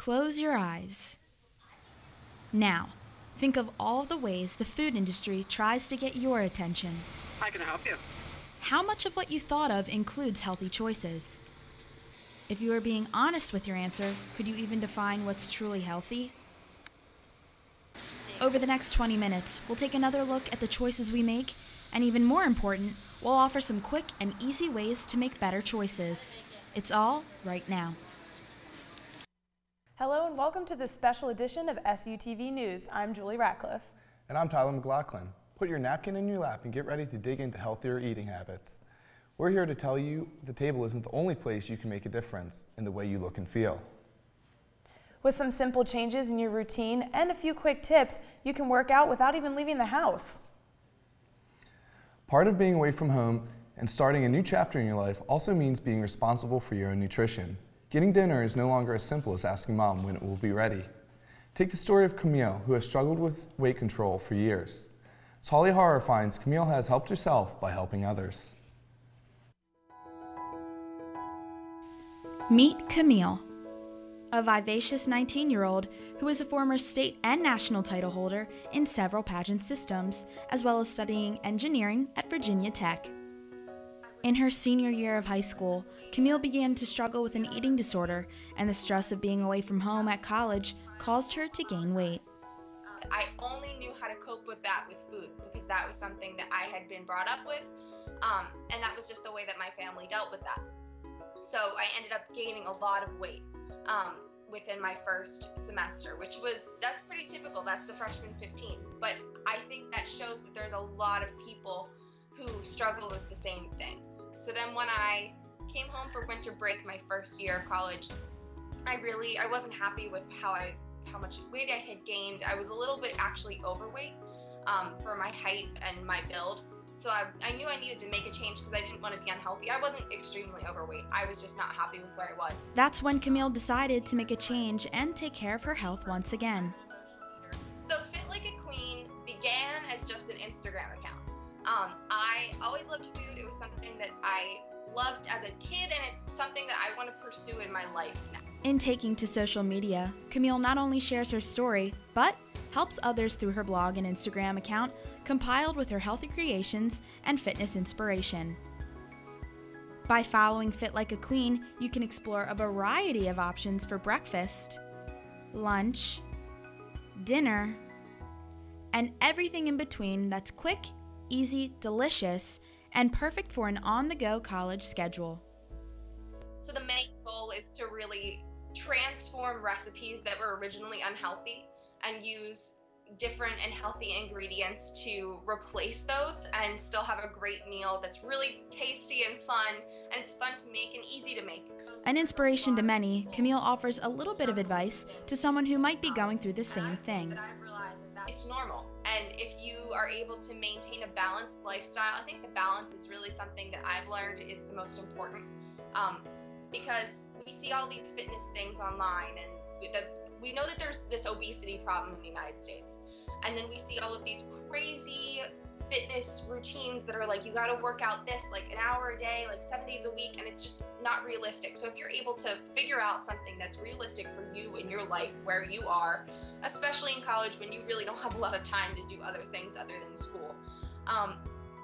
Close your eyes. Now, think of all the ways the food industry tries to get your attention. How can I help you? How much of what you thought of includes healthy choices? If you are being honest with your answer, could you even define what's truly healthy? Over the next 20 minutes, we'll take another look at the choices we make, and even more important, we'll offer some quick and easy ways to make better choices. It's all right now. Hello and welcome to this special edition of SUTV News. I'm Julie Ratcliffe. And I'm Tyler McLaughlin. Put your napkin in your lap and get ready to dig into healthier eating habits. We're here to tell you the table isn't the only place you can make a difference in the way you look and feel. With some simple changes in your routine and a few quick tips, you can work out without even leaving the house. Part of being away from home and starting a new chapter in your life also means being responsible for your own nutrition. Getting dinner is no longer as simple as asking mom when it will be ready. Take the story of Camille, who has struggled with weight control for years. As Holly Horror finds, Camille has helped herself by helping others. Meet Camille, a vivacious 19-year-old who is a former state and national title holder in several pageant systems, as well as studying engineering at Virginia Tech. In her senior year of high school, Camille began to struggle with an eating disorder, and the stress of being away from home at college caused her to gain weight. I only knew how to cope with that with food because that was something that I had been brought up with, and that was just the way that my family dealt with that. So I ended up gaining a lot of weight within my first semester, that's pretty typical. That's the freshman 15. But I think that shows that there's a lot of people who struggle with the same thing. So then when I came home for winter break my first year of college, I wasn't happy with how much weight I had gained. I was a little bit actually overweight for my height and my build. So I knew I needed to make a change because I didn't want to be unhealthy. I wasn't extremely overweight. I was just not happy with where I was. That's when Camille decided to make a change and take care of her health once again. So Fit Like a Queen began as just an Instagram account. I always loved food. It was something that I loved as a kid, and it's something that I want to pursue in my life now. In taking to social media, Camille not only shares her story, but helps others through her blog and Instagram account compiled with her healthy creations and fitness inspiration. By following Fit Like a Queen, you can explore a variety of options for breakfast, lunch, dinner, and everything in between that's quick, easy, delicious, and perfect for an on-the-go college schedule. So the main goal is to really transform recipes that were originally unhealthy and use different and healthy ingredients to replace those and still have a great meal that's really tasty and fun, and it's fun to make and easy to make. An inspiration to many, Camille offers a little bit of advice to someone who might be going through the same thing. It's normal, and if you are able to maintain a balanced lifestyle, I think the balance is really something that I've learned is the most important, because we see all these fitness things online, and we know that there's this obesity problem in the United States, and then we see all of these crazy fitness routines that are like, you gotta work out this like an hour a day, like 7 days a week, and it's just not realistic. So if you're able to figure out something that's realistic for you in your life where you are, especially in college when you really don't have a lot of time to do other things other than school,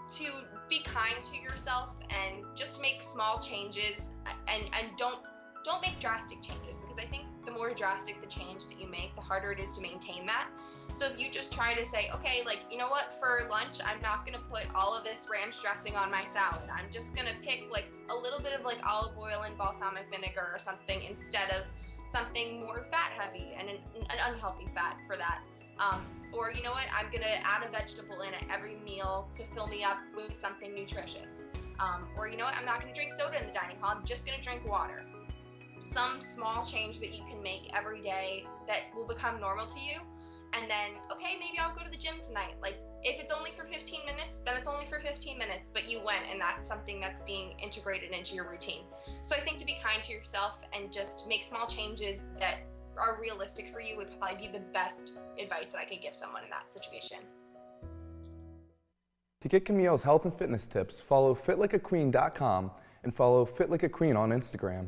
to be kind to yourself and just make small changes, and don't make drastic changes, because I think the more drastic the change that you make, the harder it is to maintain that. So if you just try to say, okay, like, you know what, for lunch, I'm not gonna put all of this ranch dressing on my salad. I'm just gonna pick like a little bit of like olive oil and balsamic vinegar or something instead of something more fat heavy and an unhealthy fat for that. Or you know what, I'm gonna add a vegetable in at every meal to fill me up with something nutritious. Or you know what, I'm not gonna drink soda in the dining hall, I'm just gonna drink water. Some small change that you can make every day that will become normal to you. And then, okay, maybe I'll go to the gym tonight. Like, if it's only for 15 minutes, then it's only for 15 minutes, but you went, and that's something that's being integrated into your routine. So I think to be kind to yourself and just make small changes that are realistic for you would probably be the best advice that I could give someone in that situation. To get Camille's health and fitness tips, follow fitlikeaqueen.com and follow Fit Like a Queen on Instagram.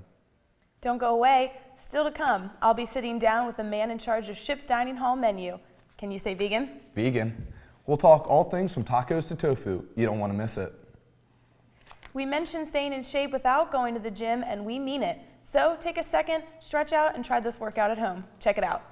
Don't go away. Still to come, I'll be sitting down with the man in charge of SHIP's dining hall menu. Can you say vegan? Vegan. We'll talk all things from tacos to tofu. You don't want to miss it. We mentioned staying in shape without going to the gym, and we mean it. So take a second, stretch out, and try this workout at home. Check it out.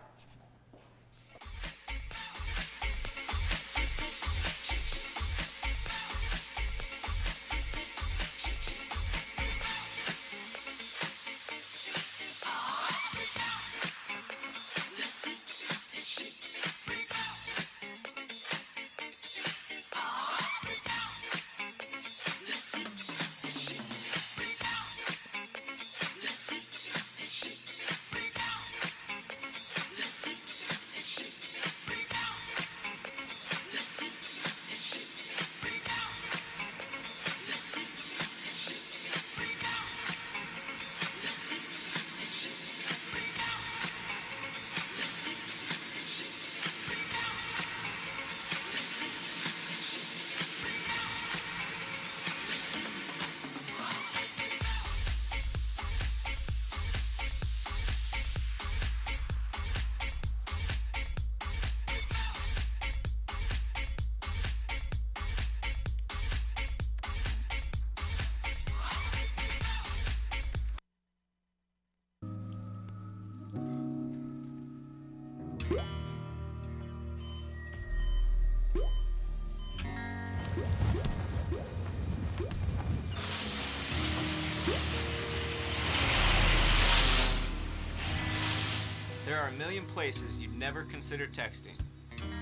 There are a million places you'd never consider texting.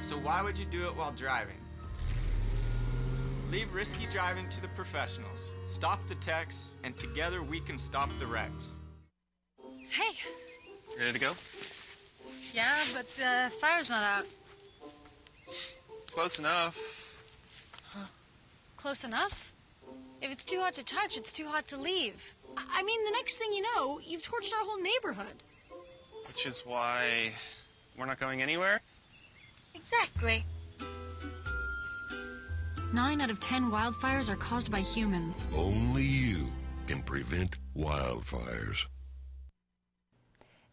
So why would you do it while driving? Leave risky driving to the professionals. Stop the texts, and together we can stop the wrecks. Hey. Ready to go? Yeah, but the fire's not out. Close enough. Close enough? If it's too hot to touch, it's too hot to leave. I mean, the next thing you know, you've torched our whole neighborhood. Which is why we're not going anywhere? Exactly. 9 out of 10 wildfires are caused by humans. Only you can prevent wildfires.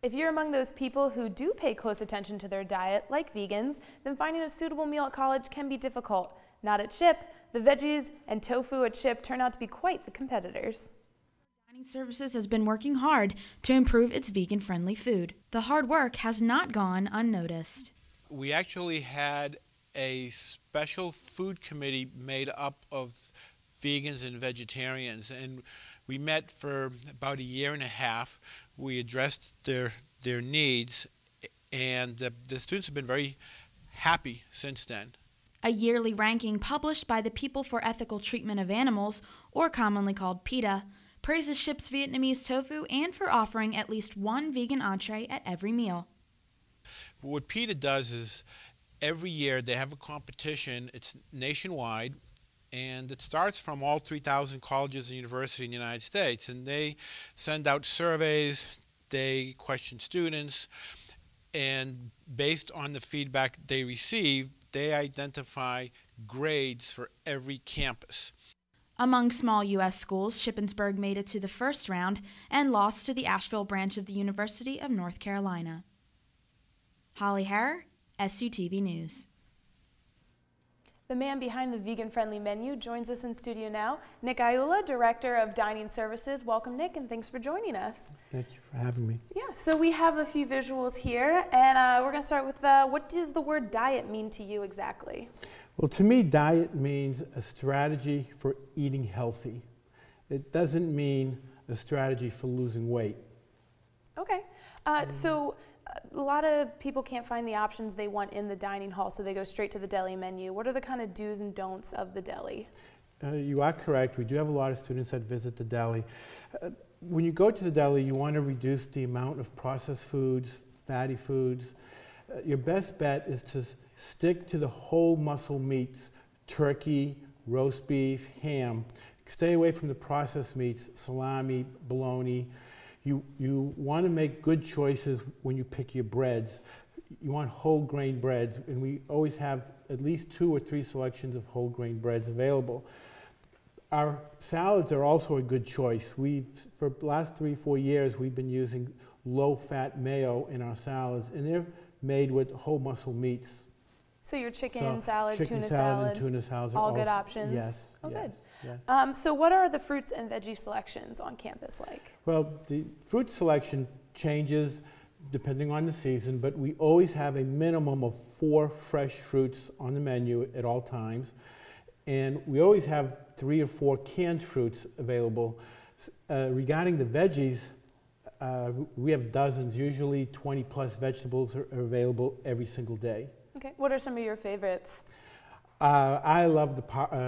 If you're among those people who do pay close attention to their diet, like vegans, then finding a suitable meal at college can be difficult. Not at SHIP. The veggies and tofu at SHIP turn out to be quite the competitors. Dining Services has been working hard to improve its vegan-friendly food. The hard work has not gone unnoticed. We actually had a special food committee made up of vegans and vegetarians, and we met for about a year and a half. We addressed their needs, and the students have been very happy since then. A yearly ranking published by the People for Ethical Treatment of Animals, or commonly called PETA, praises SHIP's Vietnamese tofu and for offering at least one vegan entree at every meal. What PETA does is every year they have a competition. It's nationwide, and it starts from all 3,000 colleges and universities in the United States. And they send out surveys, they question students, and based on the feedback they receive, they identify grades for every campus. Among small U.S. schools, Shippensburg made it to the first round and lost to the Asheville branch of the University of North Carolina. Holly Harrer, SUTV News. The man behind the vegan-friendly menu joins us in studio now, Nick Ayula, Director of Dining Services. Welcome, Nick, and thanks for joining us. Thank you for having me. Yeah, so we have a few visuals here, and we're going to start with what does the word diet mean to you exactly? Well, to me, diet means a strategy for eating healthy. It doesn't mean a strategy for losing weight. Okay. So a lot of people can't find the options they want in the dining hall, so they go straight to the deli menu. What are the kind of do's and don'ts of the deli? You are correct. We do have a lot of students that visit the deli. When you go to the deli, you want to reduce the amount of processed foods, fatty foods. Your best bet is to stick to the whole muscle meats, turkey, roast beef, ham. Stay away from the processed meats, salami, bologna. You want to make good choices when you pick your breads. You want whole grain breads, and we always have at least 2 or 3 selections of whole grain breads available. Our salads are also a good choice. For the last 3-4 years, we've been using low-fat mayo in our salads, and they're made with whole muscle meats. So your chicken salad, chicken tuna salad, and tuna salads are all good options? Yes. Oh, yes, good. yes. So what are the fruits and veggie selections on campus like? Well, the fruit selection changes depending on the season, but we always have a minimum of 4 fresh fruits on the menu at all times. And we always have 3 or 4 canned fruits available. Regarding the veggies, we have dozens, usually 20 plus vegetables are available every single day. Okay, what are some of your favorites? I love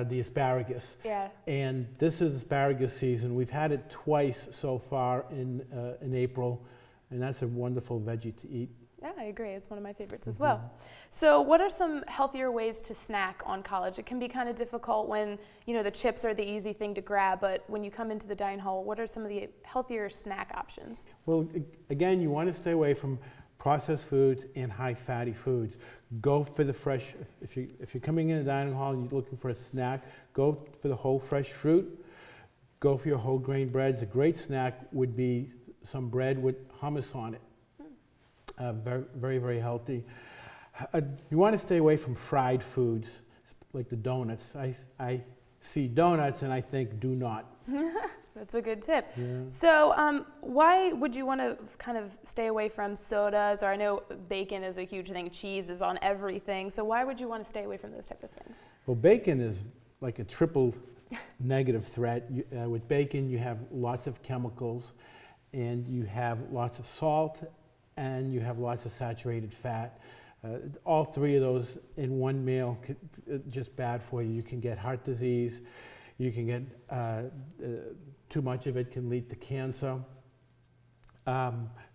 the asparagus. Yeah. And this is asparagus season. We've had it twice so far in April, and that's a wonderful veggie to eat. Yeah, I agree. It's one of my favorites as well. So what are some healthier ways to snack on college? It can be kind of difficult when, you know, the chips are the easy thing to grab, but when you come into the dining hall, what are some of the healthier snack options? Well, again, you want to stay away from processed foods and high fatty foods. Go for the fresh. If you're coming in the dining hall and you're looking for a snack, go for the whole fresh fruit. Go for your whole grain breads. A great snack would be some bread with hummus on it. Very, very, very healthy. You want to stay away from fried foods, like the donuts. I see donuts and I think do not. That's a good tip. Yeah. So why would you want to kind of stay away from sodas? Or I know bacon is a huge thing, cheese is on everything. So why would you want to stay away from those type of things? Well, bacon is like a triple negative threat. With bacon, you have lots of chemicals, and you have lots of salt, and you have lots of saturated fat. All 3 of those in one meal, just bad for you. You can get heart disease. You can get, too much of it can lead to cancer.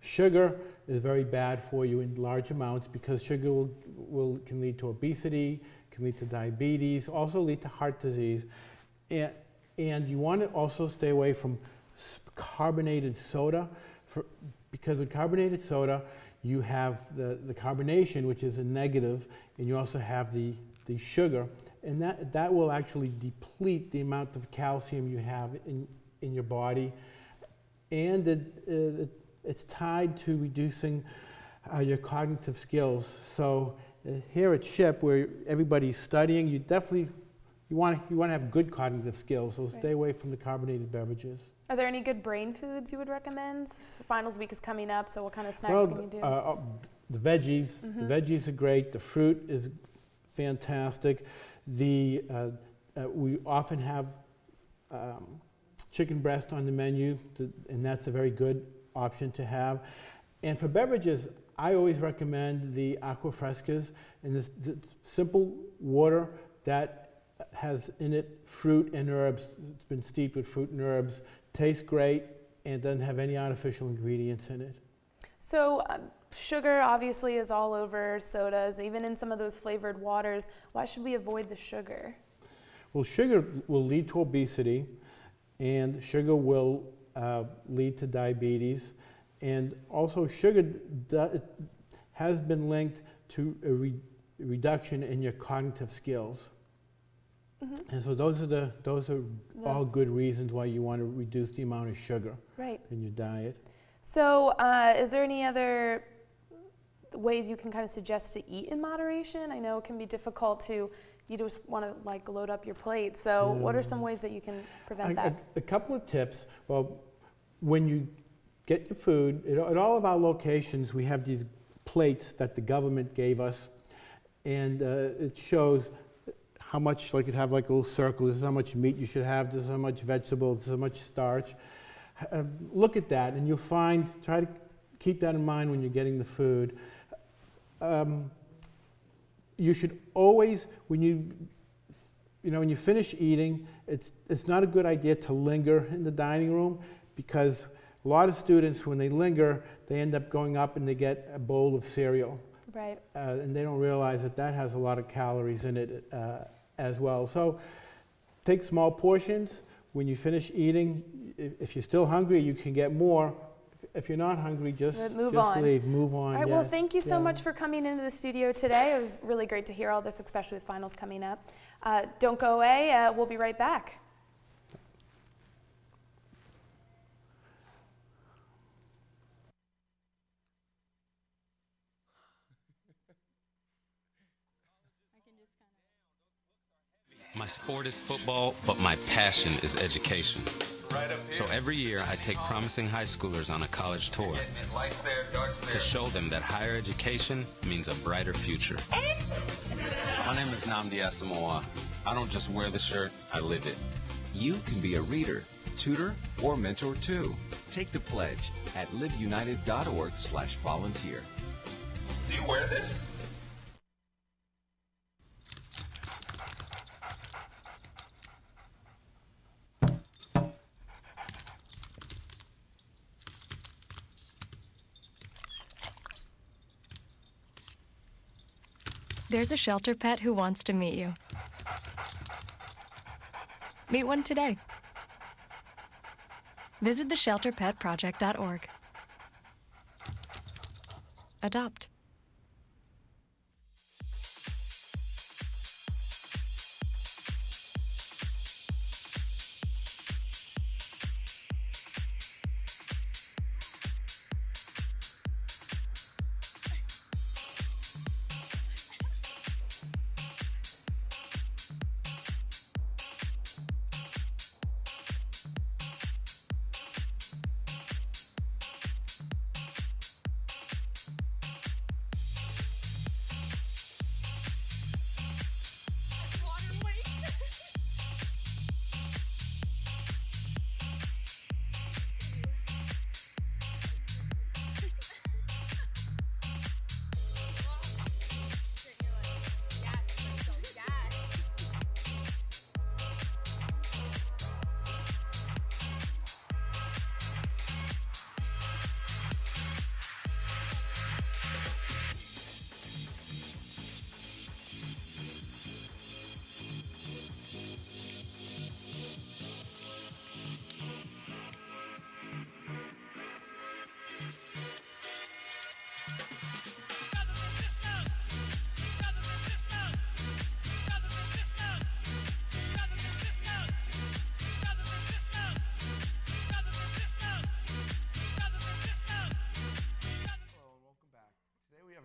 Sugar is very bad for you in large amounts because sugar can lead to obesity, can lead to diabetes, also lead to heart disease. And you want to also stay away from carbonated soda because with carbonated soda, you have the carbonation, which is a negative, and you also have the sugar, and that will actually deplete the amount of calcium you have in your body, and it's tied to reducing your cognitive skills. So here at SHIP, where everybody's studying, you want to have good cognitive skills, so stay away from the carbonated beverages. Are there any good brain foods you would recommend? Finals week is coming up, so what kind of snacks can you do? The veggies. The veggies are great. The fruit is fantastic. We often have chicken breast on the menu, and that's a very good option to have. And for beverages, I always recommend the aqua frescas, and this simple water that has in it fruit and herbs. It's been steeped with fruit and herbs. Tastes great and doesn't have any artificial ingredients in it. So sugar obviously is all over sodas, even in some of those flavored waters. Why should we avoid the sugar? Well, sugar will lead to obesity, and sugar will lead to diabetes, and also sugar has been linked to a reduction in your cognitive skills. And so those are all good reasons why you want to reduce the amount of sugar in your diet. So is there any other ways you can kind of suggest to eat in moderation? I know it can be difficult you just want to like load up your plate. So what are some ways that you can prevent that? A couple of tips. Well, when you get your food, at all of our locations, we have these plates that the government gave us, and it shows how much, like it have like a little circle, this is how much meat you should have, this is how much vegetable, this is how much starch. Look at that and you'll find, try to keep that in mind when you're getting the food. You should always, when you finish eating, it's not a good idea to linger in the dining room, because a lot of students, when they linger, they end up going up and they get a bowl of cereal. Right. And they don't realize that has a lot of calories in it as well. So take small portions. When you finish eating, if you're still hungry, you can get more. If you're not hungry, just leave, move on. All right, well, thank you so much for coming into the studio today. It was really great to hear all this, especially with finals coming up. Don't go away. We'll be right back. My sport is football, but my passion is education. So every year I take promising high schoolers on a college tour to show them that higher education means a brighter future. My name is Nnamdi Asamoah. I don't just wear the shirt, I live it. You can be a reader, tutor, or mentor too. Take the pledge at liveunited.org/volunteer. Do you wear this? There's a shelter pet who wants to meet you. Meet one today. Visit theshelterpetproject.org. Adopt.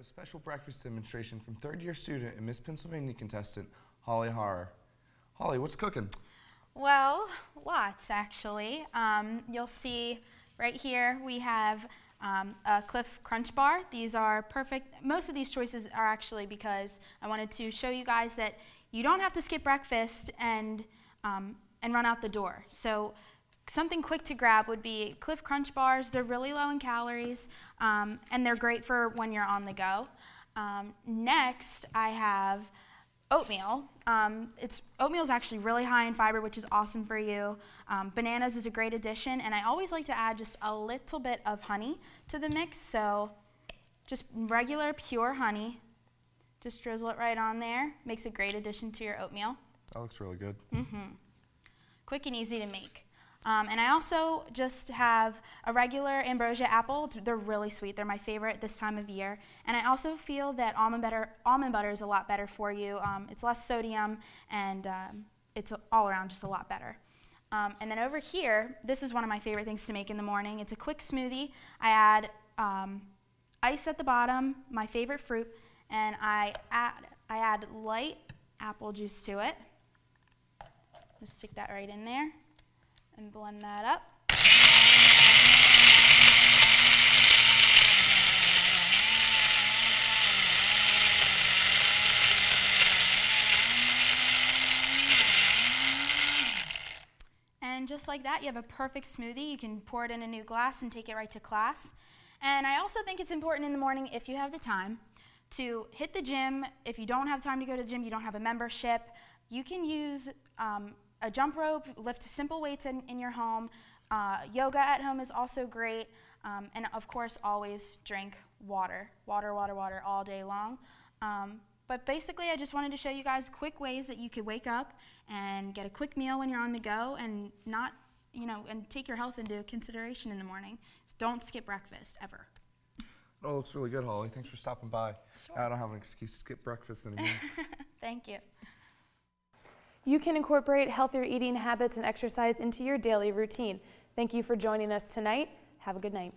Special breakfast demonstration from third-year student and Miss Pennsylvania contestant, Holly Harrer. Holly, what's cooking? Well, lots actually. You'll see right here we have a Cliff Crunch Bar. These are perfect. Most of these choices are actually because I wanted to show you guys that you don't have to skip breakfast and run out the door. So something quick to grab would be Cliff Crunch Bars. They're really low in calories, and they're great for when you're on the go. Next, I have oatmeal. Oatmeal is actually really high in fiber, which is awesome for you. Bananas is a great addition, and I always like to add just a little bit of honey to the mix. So just regular, pure honey. Just drizzle it right on there. Makes a great addition to your oatmeal. That looks really good. Quick and easy to make. And I also just have a regular ambrosia apple. They're really sweet. They're my favorite this time of year. And I also feel that almond butter is a lot better for you. It's less sodium, and it's all around just a lot better. And then over here, this is one of my favorite things to make in the morning. It's a quick smoothie. I add ice at the bottom, my favorite fruit, and I add light apple juice to it. Just stick that right in there and blend that up. And just like that, you have a perfect smoothie. You can pour it in a new glass and take it right to class. And I also think it's important in the morning, if you have the time, to hit the gym. If you don't have time to go to the gym, you don't have a membership, you can use a jump rope, lift simple weights in your home. Yoga at home is also great. And of course, always drink water. Water all day long. But basically, I just wanted to show you guys quick ways that you could wake up and get a quick meal when you're on the go and not, and take your health into consideration in the morning. Just don't skip breakfast, ever. It all looks really good, Holly. Thanks for stopping by. Sure. I don't have an excuse to skip breakfast anymore. Thank you. You can incorporate healthier eating habits and exercise into your daily routine. Thank you for joining us tonight. Have a good night.